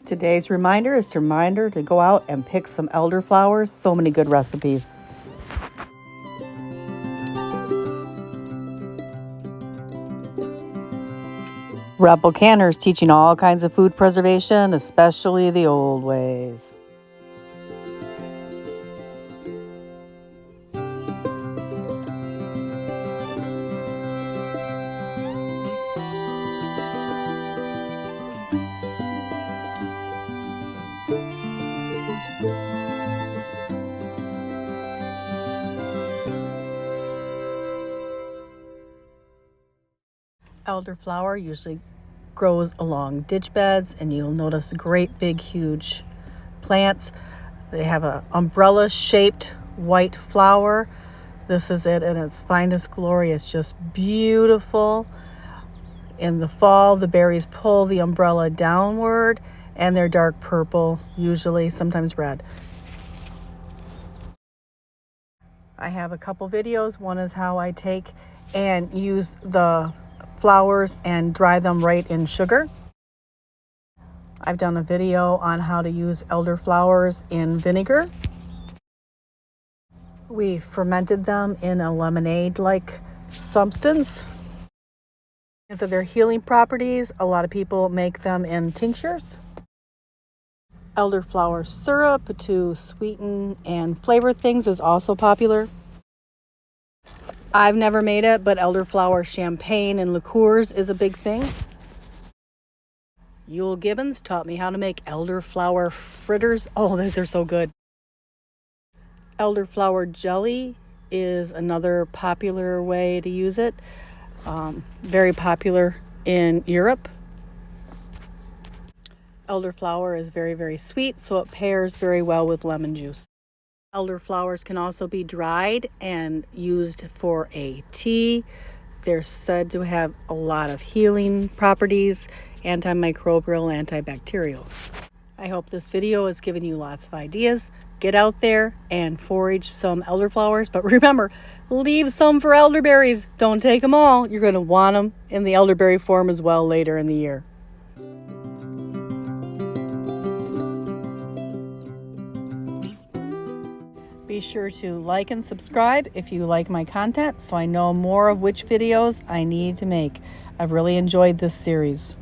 Today's reminder is a reminder to go out and pick some elderflowers. So many good recipes. Rebel Canners teaching all kinds of food preservation, especially the old ways. Elderflower usually grows along ditch beds, and you'll notice great big huge plants. They have an umbrella shaped white flower. This is it in its finest glory. It's just beautiful. In the fall, the berries pull the umbrella downward, and they're dark purple, usually, sometimes red. I have a couple videos. One is how I take and use the flowers and dry them right in sugar. I've done a video on how to use elderflowers in vinegar. We fermented them in a lemonade-like substance. Because of their healing properties, a lot of people make them in tinctures. Elderflower syrup to sweeten and flavor things is also popular. I've never made it, but elderflower champagne and liqueurs is a big thing. Yule Gibbons taught me how to make elderflower fritters. Oh, these are so good. Elderflower jelly is another popular way to use it. Very popular in Europe. Elderflower is very, very sweet, so it pairs very well with lemon juice. Elderflowers can also be dried and used for a tea. They're said to have a lot of healing properties, antimicrobial, antibacterial. I hope this video has given you lots of ideas. Get out there and forage some elderflowers, but remember, leave some for elderberries. Don't take them all. You're going to want them in the elderberry form as well later in the year. Be sure to like and subscribe if you like my content so I know more of which videos I need to make. I've really enjoyed this series.